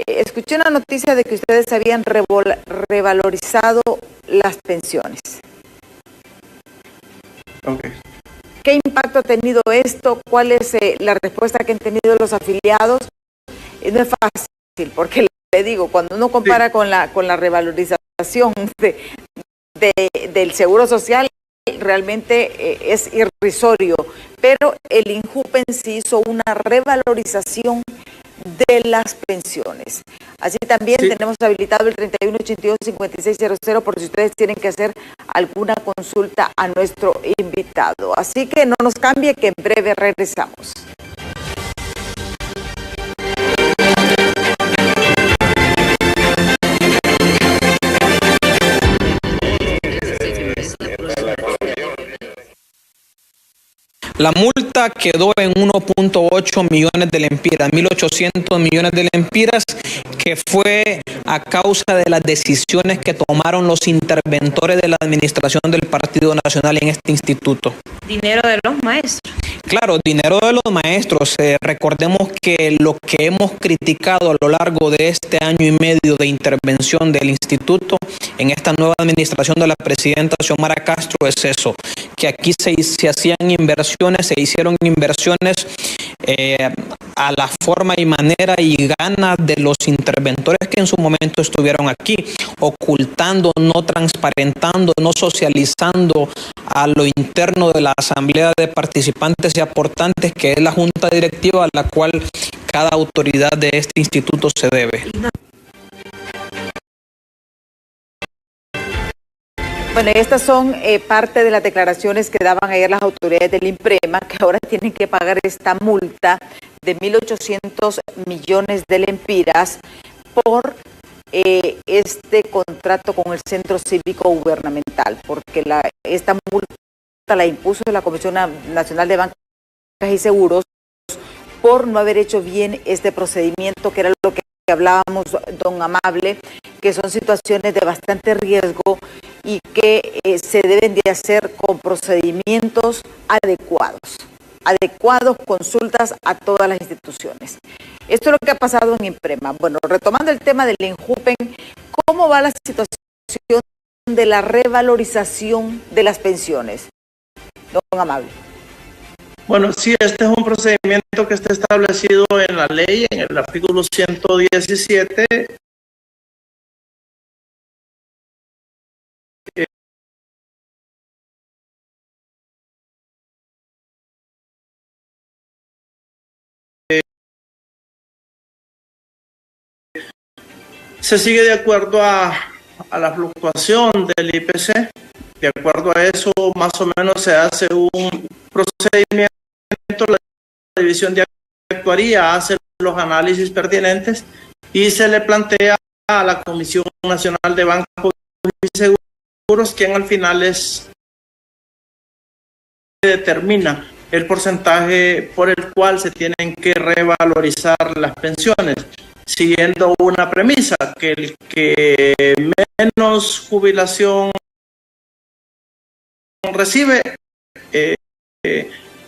Escuché una noticia de que ustedes habían revalorizado las pensiones. Okay. ¿Qué impacto ha tenido esto? ¿Cuál es la respuesta que han tenido los afiliados? No es fácil, porque le digo, cuando uno compara sí, con la revalorización del Seguro Social, realmente es irrisorio, pero el INJUPEN sí hizo una revalorización de las pensiones. Así también sí, tenemos habilitado el 3182-5600 por si ustedes tienen que hacer alguna consulta a nuestro invitado. Así que no nos cambie, que en breve regresamos. La multa quedó en 1.8 millones de lempiras, 1.800 millones de lempiras, que fue a causa de las decisiones que tomaron los interventores de la administración del Partido Nacional en este instituto. Dinero de los maestros. Claro, dinero de los maestros. Recordemos que lo que hemos criticado a lo largo de este año y medio de intervención del instituto en esta nueva administración de la presidenta Xiomara Castro es eso, que aquí se hacían inversiones, se hicieron inversiones a la forma y manera y ganas de los interventores que en su momento estuvieron aquí, ocultando, no transparentando, no socializando a lo interno de la asamblea de participantes y aportantes, que es la junta directiva a la cual cada autoridad de este instituto se debe. Bueno, estas son parte de las declaraciones que daban ayer las autoridades del INPREMA, que ahora tienen que pagar esta multa de 1.800 millones de lempiras por este contrato con el Centro Cívico Gubernamental, porque esta multa la impuso la Comisión Nacional de Bancas y Seguros por no haber hecho bien este procedimiento, que era lo que hablábamos, don Amable, que son situaciones de bastante riesgo y que se deben de hacer con procedimientos adecuados, consultas a todas las instituciones. Esto es lo que ha pasado en INPREMA. Bueno, retomando el tema del INJUPEN, ¿cómo va la situación de la revalorización de las pensiones, don Amable? Bueno, sí, este es un procedimiento que está establecido en la ley, en el artículo 117. Se sigue de acuerdo a la fluctuación del IPC. De acuerdo a eso, más o menos se hace un procedimiento, la División de Actuaría hace los análisis pertinentes y se le plantea a la Comisión Nacional de Bancos y Seguros, quien al final determina el porcentaje por el cual se tienen que revalorizar las pensiones, siguiendo una premisa, que el que menos jubilación recibe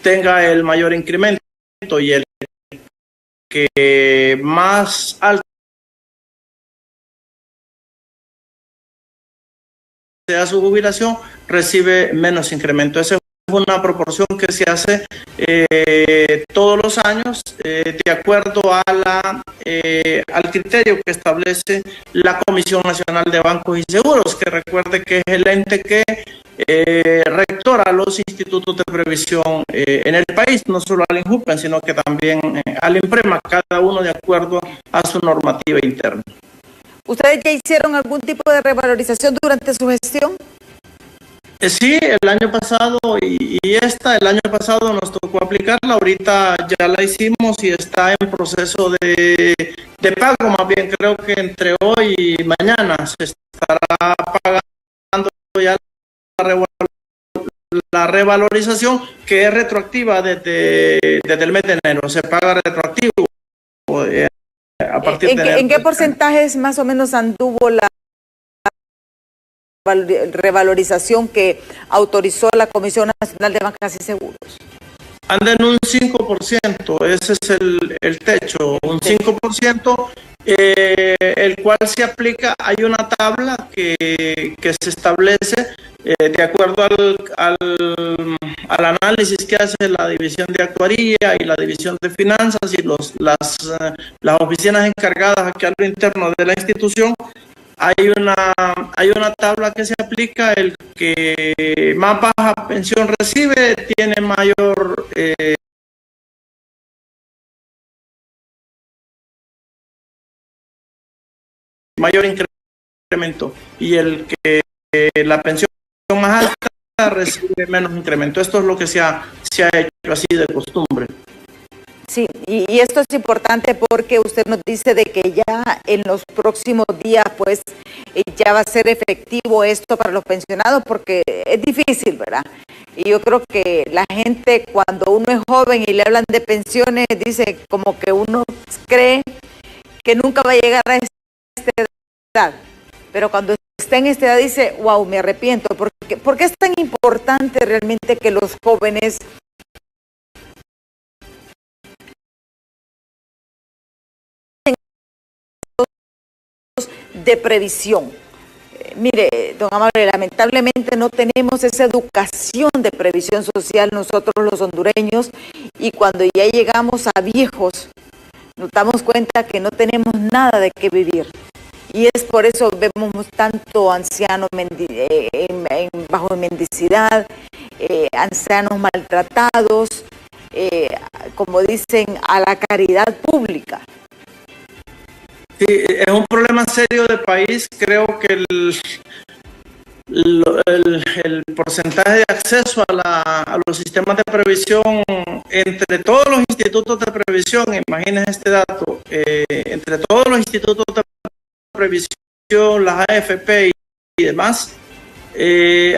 tenga el mayor incremento, y el que más alto sea su jubilación recibe menos incremento. Esa es una proporción que se hace todos los años de acuerdo a al criterio que establece la Comisión Nacional de Bancos y Seguros, que recuerde que es el ente que rectora los institutos de previsión en el país, no solo al INJUPEN, sino que también al INPREMA, cada uno de acuerdo a su normativa interna. ¿Ustedes ya hicieron algún tipo de revalorización durante su gestión? Sí, el año pasado el año pasado nos tocó aplicarla, ahorita ya la hicimos y está en proceso de pago, más bien creo que entre hoy y mañana se estará pagando ya la revalorización, que es retroactiva desde el mes de enero, se paga retroactivo a partir de enero. ¿En qué porcentajes más o menos anduvo la revalorización que autorizó la Comisión Nacional de Bancos y Seguros? Anda en un 5%, ese es el techo, un 5%, el cual se aplica. Hay una tabla que se establece de acuerdo al análisis que hace la División de Actuaría y la División de Finanzas y las oficinas encargadas aquí a lo interno de la institución. Hay una tabla que se aplica, el que más baja pensión recibe tiene mayor incremento, y el que la pensión más alta recibe menos incremento. Esto es lo que se ha hecho así de costumbre. Sí, y esto es importante porque usted nos dice de que ya en los próximos días pues ya va a ser efectivo esto para los pensionados, porque es difícil, ¿verdad? Y yo creo que la gente, cuando uno es joven y le hablan de pensiones, dice como que uno cree que nunca va a llegar a esta edad, pero cuando está en esta edad dice, wow, me arrepiento. ¿Por qué es tan importante realmente que los jóvenes de previsión? Mire, don Amable, lamentablemente no tenemos esa educación de previsión social nosotros los hondureños, y cuando ya llegamos a viejos nos damos cuenta que no tenemos nada de qué vivir, y es por eso vemos tanto anciano bajo mendicidad, ancianos maltratados, como dicen, a la caridad pública. Sí, es un problema serio de país. Creo que el porcentaje de acceso a los sistemas de previsión entre todos los institutos de previsión, imagínense este dato, entre todos los institutos de previsión, las AFP y demás,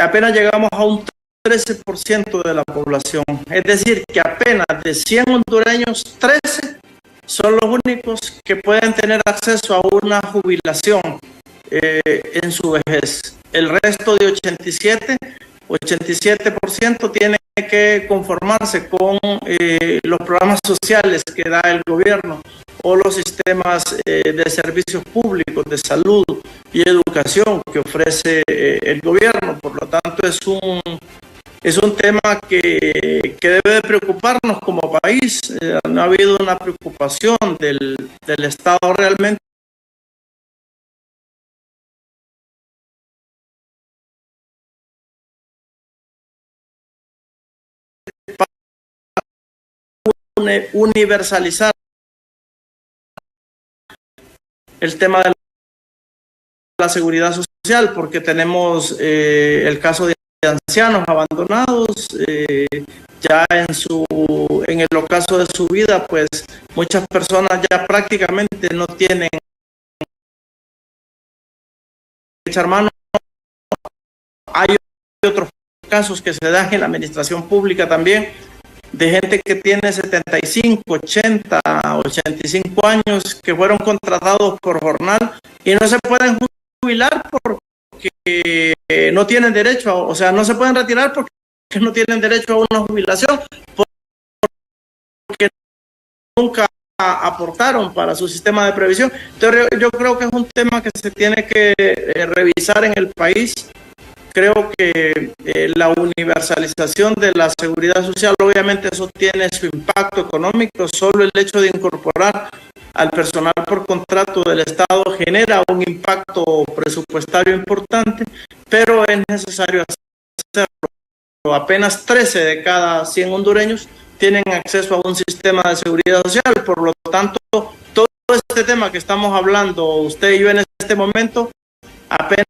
apenas llegamos a un 13% de la población. Es decir, que apenas de 100 hondureños, 13 son los únicos que pueden tener acceso a una jubilación en su vejez. El resto de 87% tiene que conformarse con los programas sociales que da el gobierno o los sistemas de servicios públicos de salud y educación que ofrece el gobierno. Por lo tanto, es un tema que debe de preocuparnos como país. No ha habido una preocupación del Estado realmente para universalizar el tema de la seguridad social, porque tenemos el caso de ancianos abandonados, ya en el ocaso de su vida, pues muchas personas ya prácticamente no tienen echar mano. Hay otros casos que se dan en la administración pública también, de gente que tiene 75, 80, 85 años, que fueron contratados por jornal y no se pueden jubilar porque no tienen derecho, o sea, no se pueden retirar porque no tienen derecho a una jubilación, porque nunca aportaron para su sistema de previsión. Entonces yo creo que es un tema que se tiene que revisar en el país. Creo que la universalización de la seguridad social, obviamente eso tiene su impacto económico. Solo el hecho de incorporar al personal por contrato del Estado genera un impacto presupuestario importante, pero es necesario hacerlo. Apenas 13 de cada 100 hondureños tienen acceso a un sistema de seguridad social. Por lo tanto, todo este tema que estamos hablando, usted y yo en este momento, apenas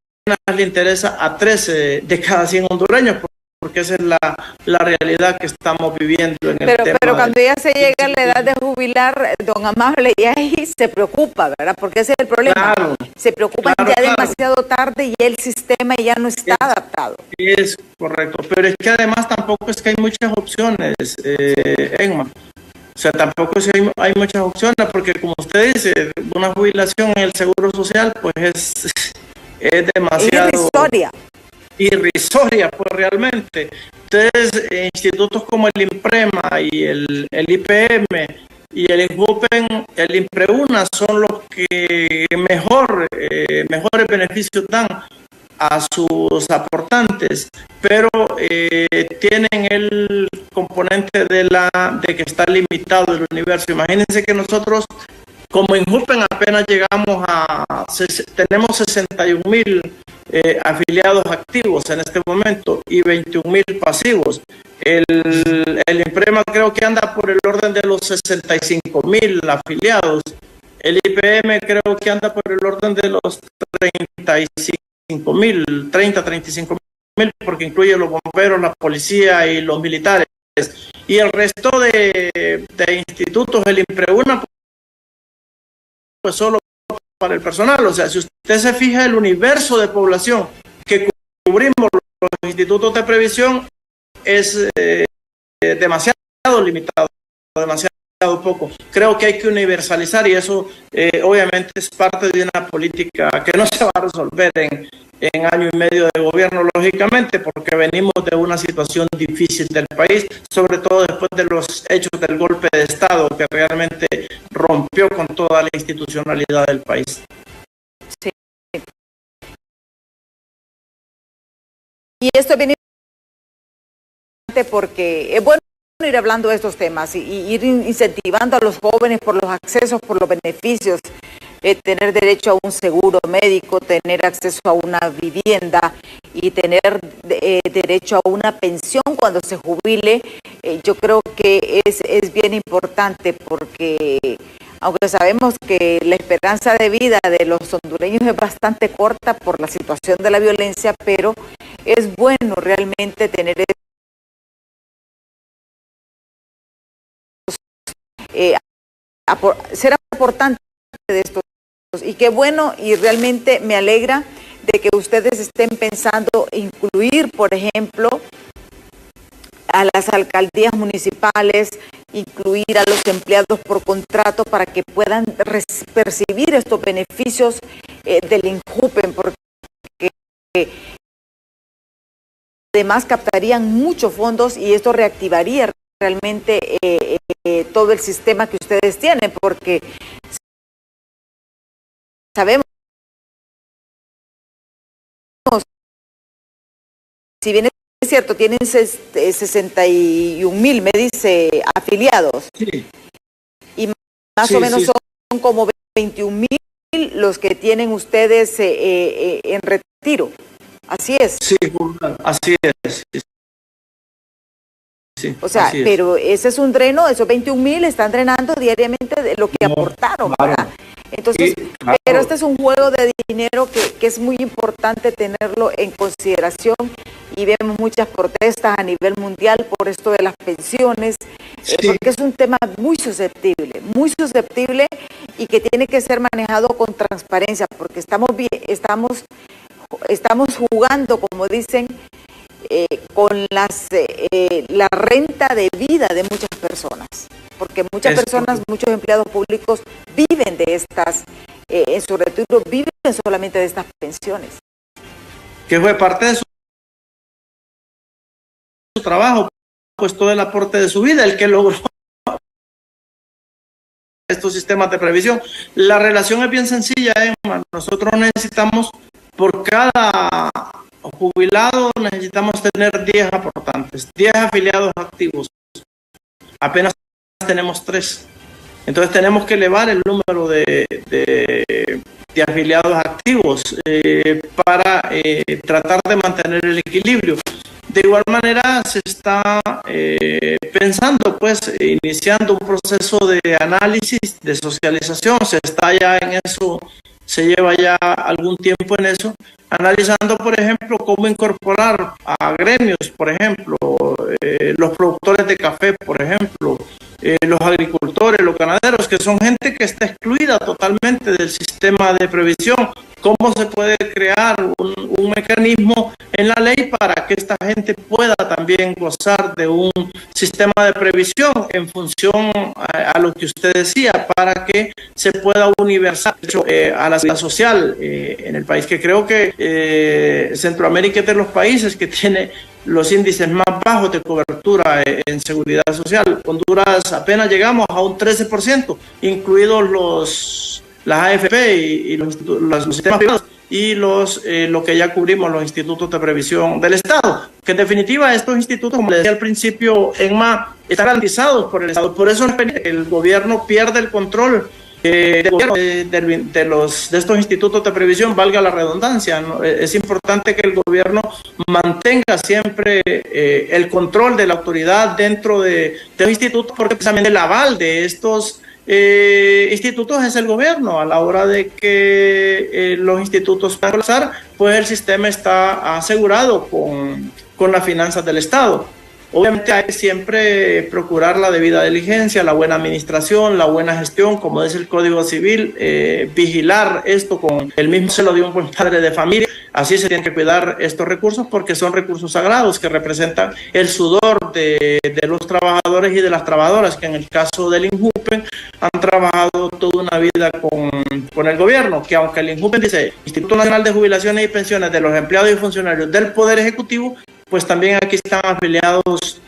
le interesa a 13 de cada 100 hondureños, porque esa es la realidad que estamos viviendo en el tema. Pero cuando ya se llega a la edad de jubilar, don Amable, y ahí se preocupa, ¿verdad? Porque ese es el problema. Claro, se preocupa ya demasiado tarde y el sistema ya no está adaptado. Es correcto, pero es que además tampoco es que hay muchas opciones, Emma. O sea, tampoco hay muchas opciones, porque como usted dice, una jubilación en el Seguro Social, pues es demasiado irrisoria, pues realmente. Entonces, institutos como el INPREMA y el IPM y el INJUPEN, el INPREUNA son los que mejores beneficios dan a sus aportantes, pero tienen el componente de que está limitado el universo. Imagínense que nosotros como INJUPEN apenas tenemos 61,000 afiliados activos en este momento y 21,000 pasivos. El INPREMA creo que anda por el orden de los 65,000 afiliados. El IPM creo que anda por el orden de los 35,000, porque incluye los bomberos, la policía y los militares. Y el resto de institutos, el INPREUNA, pues solo para el personal. O sea, si usted se fija, el universo de población que cubrimos los institutos de previsión es demasiado limitado, demasiado poco. Creo que hay que universalizar, y eso obviamente es parte de una política que no se va a resolver en año y medio de gobierno, lógicamente, porque venimos de una situación difícil del país, sobre todo después de los hechos del golpe de Estado, que realmente rompió con toda la institucionalidad del país. Sí. Y esto viene porque es bueno ir hablando de estos temas y ir incentivando a los jóvenes por los accesos, por los beneficios, tener derecho a un seguro médico, tener acceso a una vivienda y tener derecho a una pensión cuando se jubile. Yo creo que es bien importante, porque aunque sabemos que la esperanza de vida de los hondureños es bastante corta por la situación de la violencia, pero es bueno realmente tener ser aportante de estos, y qué bueno, y realmente me alegra de que ustedes estén pensando incluir, por ejemplo, a las alcaldías municipales, incluir a los empleados por contrato para que puedan percibir estos beneficios del INJUPEN, porque además captarían muchos fondos y esto reactivaría realmente todo el sistema que ustedes tienen, porque sabemos, si bien es cierto, tienen 61,000, me dice, afiliados, sí, y más o menos son como 21,000 los que tienen ustedes en retiro. Así es. Sí, así es. Sí, o sea, pero ese es un dreno, esos 21,000 están drenando diariamente de lo que aportaron, ¿verdad? Entonces, Sí, claro. pero este es un juego de dinero que es muy importante tenerlo en consideración, y vemos muchas protestas a nivel mundial por esto de las pensiones, Sí. porque es un tema muy susceptible y que tiene que ser manejado con transparencia, porque estamos jugando, como dicen, con la renta de vida de muchas personas, porque muchas personas, muchos empleados públicos viven de estas, en su retiro viven solamente de estas pensiones. Que fue parte de su trabajo, pues todo el aporte de su vida, el que logró estos sistemas de previsión. La relación es bien sencilla, Emma. Nosotros necesitamos, por cada jubilado, necesitamos tener 10 aportantes, 10 afiliados activos. Apenas tenemos 3. Entonces tenemos que elevar el número de afiliados activos para tratar de mantener el equilibrio. De igual manera se está pensando, pues, iniciando un proceso de análisis, de socialización. Se está ya en eso, se lleva ya algún tiempo en eso, analizando, por ejemplo, cómo incorporar a gremios, por ejemplo, los productores de café, por ejemplo, los agricultores, los ganaderos, que son gente que está excluida totalmente del sistema de previsión. ¿Cómo se puede crear un mecanismo en la ley para que esta gente pueda también gozar de un sistema de previsión en función a lo que usted decía, para que se pueda universal a la seguridad social en el país? Que creo que Centroamérica es de los países que tiene los índices más bajos de cobertura en seguridad social. Honduras apenas llegamos a un 13%, incluidos las AFP y los sistemas privados y lo que ya cubrimos, los institutos de previsión del Estado, que en definitiva estos institutos, como le decía al principio, ENMA, están garantizados por el Estado. Por eso el gobierno pierde el control de estos institutos de previsión, valga la redundancia, ¿no? Es importante que el gobierno mantenga siempre el control de la autoridad dentro de los institutos, porque precisamente el aval de estos institutos es el gobierno. A la hora de que los institutos puedan colapsar, pues el sistema está asegurado con las finanzas del Estado. Obviamente hay que siempre procurar la debida diligencia, la buena administración, la buena gestión, como dice el Código Civil, vigilar esto con el mismo celo de un buen padre de familia. Así se tienen que cuidar estos recursos, porque son recursos sagrados que representan el sudor de los trabajadores y de las trabajadoras, que en el caso del INJUPEN han trabajado toda una vida con el gobierno, que aunque el INJUPEN dice Instituto Nacional de Jubilaciones y Pensiones de los Empleados y Funcionarios del Poder Ejecutivo, pues también aquí están afiliados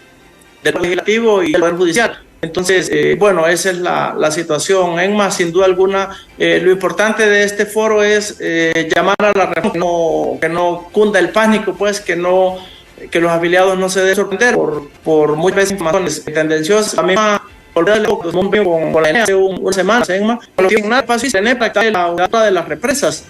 del Poder Legislativo y del Poder Judicial. Entonces, bueno, esa es la situación. ENMA, sin duda alguna, lo importante de este foro es llamar a la reforma, que no cunda el pánico, pues, que los afiliados no se den sorprender por muchas veces informaciones tendenciosas. La misma con la hace una semana, ENMA, con lo que nada fácil tener la de las represas.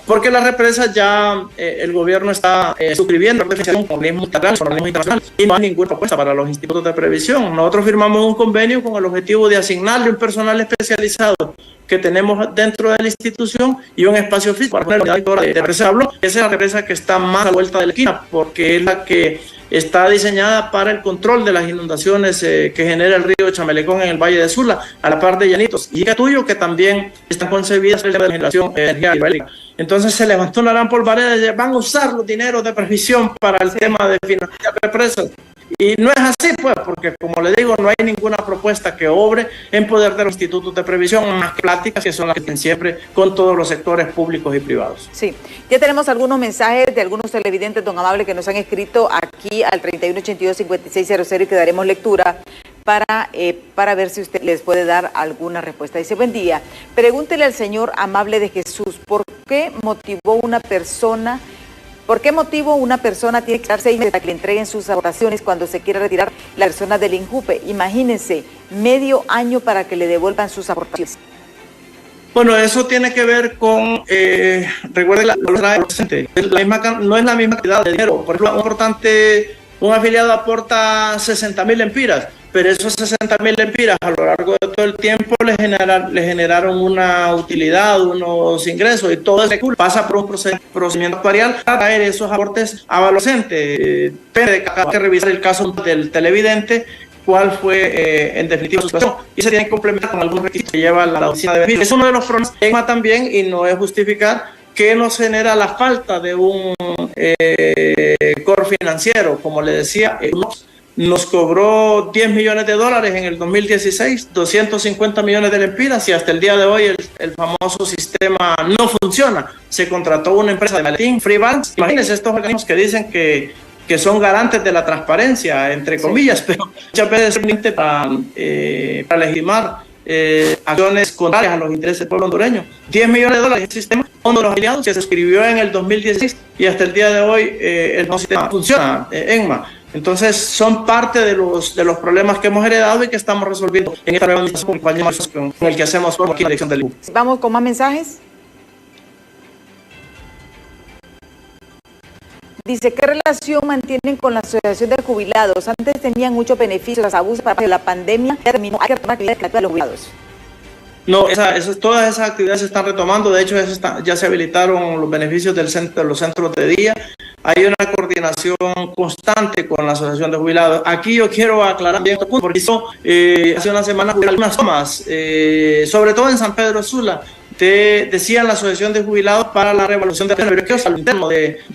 Porque las represas ya el gobierno está suscribiendo con organismos internacionales y no hay ninguna propuesta para los institutos de previsión. Nosotros firmamos un convenio con el objetivo de asignarle un personal especializado que tenemos dentro de la institución y un espacio físico para poner la unidad de represa. Esa es la represa que está más a la vuelta de la esquina, porque es la que está diseñada para el control de las inundaciones que genera el río Chamelecón en el Valle de Sula, a la par de Llanitos y Catuyo, que también están concebidas para la generación de energía hidráulica. Entonces se levantó una gran polvareda de van a usar los dineros de previsión para el tema de financiar represas. Y no es así, pues, porque como le digo, no hay ninguna propuesta que obre en poder de los institutos de previsión, más que pláticas que son las que tienen siempre con todos los sectores públicos y privados. Sí, ya tenemos algunos mensajes de algunos televidentes, don Amable, que nos han escrito aquí al 3182-5600 y que daremos lectura para ver si usted les puede dar alguna respuesta. Dice, buen día, pregúntele al señor Amable de Jesús, ¿por qué motivo una persona tiene que darse para que le entreguen sus aportaciones cuando se quiere retirar la persona del INJUPE? Imagínense, medio año para que le devuelvan sus aportaciones. Bueno, eso tiene que ver con, recuerde, no es la misma cantidad de dinero. Por ejemplo, un afiliado aporta 60.000 lempiras, pero esos 60.000 lempiras a lo largo de todo el tiempo le generaron una utilidad, unos ingresos, y todo eso pasa por un procedimiento actuarial para traer esos aportes a valor presente. Hay que revisar el caso del televidente, cuál fue en definitiva su situación, y se tiene que complementar con algún requisito que lleva la oficina de beneficios. Es uno de los problemas de EGMA también, y no es justificar que nos genera la falta de un core financiero. Como le decía, nos cobró $10 millones en el 2016, 250 millones de lempiras, y hasta el día de hoy el famoso sistema no funciona. Se contrató una empresa de maletín, Free Balance. Imagínense estos organismos que dicen que son garantes de la transparencia, entre comillas, pero muchas veces para legitimar acciones contrarias a los intereses del pueblo hondureño. $10 millones el sistema, uno de los aliados, que se suscribió en el 2016, y hasta el día de hoy el nuevo sistema funciona, EGMA. Entonces son parte de los problemas que hemos heredado y que estamos resolviendo en esta nueva administración con el que hacemos aquí en la dirección del INJUPEN. Vamos con más mensajes. Dice, ¿qué relación mantienen con la Asociación de Jubilados? Antes tenían muchos beneficios, los abusos para la pandemia, ya terminó, hay que retomar actividades de los jubilados. No, todas esas actividades se están retomando. De hecho, ya se habilitaron los beneficios de los centros de día. Hay una coordinación constante con la Asociación de Jubilados. Aquí yo quiero aclarar bien, porque hace una semana hubo algunas tomas, sobre todo en San Pedro Sula. Decían la Asociación de Jubilados para la revaluación de los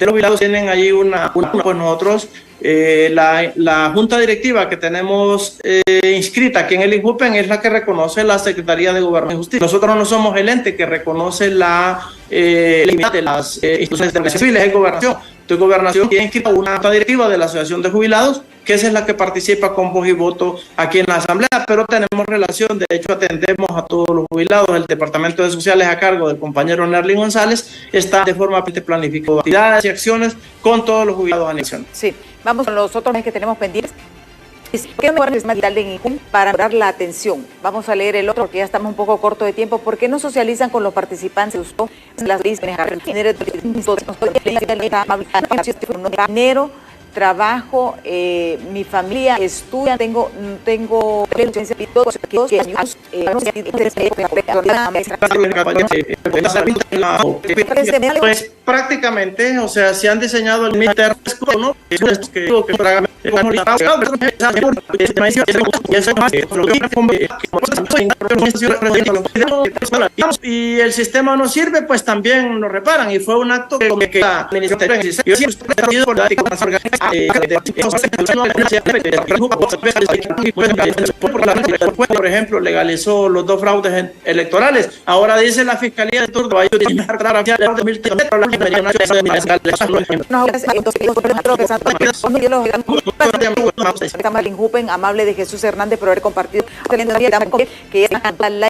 jubilados. Tienen allí pues nosotros, la junta directiva que tenemos inscrita aquí en el INJUPEN es la que reconoce la Secretaría de Gobierno y Justicia. Nosotros no somos el ente que reconoce la legitimidad de las instituciones civiles en gobernación. Entonces, Gobernación tiene inscrita una junta directiva de la Asociación de Jubilados, que esa es la que participa con voz y voto aquí en la Asamblea, pero tenemos relación. De hecho, atendemos a todos los jubilados. El Departamento de Sociales, a cargo del compañero Nerlin González, está de forma planificada actividades y acciones con todos los jubilados a nación. Sí, vamos con los otros que tenemos pendientes. ¿Qué no es más vital en INJUPEN para lograr la atención? Vamos a leer el otro porque ya estamos un poco corto de tiempo. ¿Por qué no socializan con los participantes? Las dinero, trabajo, mi familia estudia, tengo pues prácticamente, o sea, se han diseñado el interno, ¿no? Y el sistema no sirve, pues también lo reparan, y fue un acto que la por ejemplo, legalizó los 2 fraudes electorales. Ahora dice la Fiscalía de turno INJUPEN, amable de Jesús Hernández por haber compartido que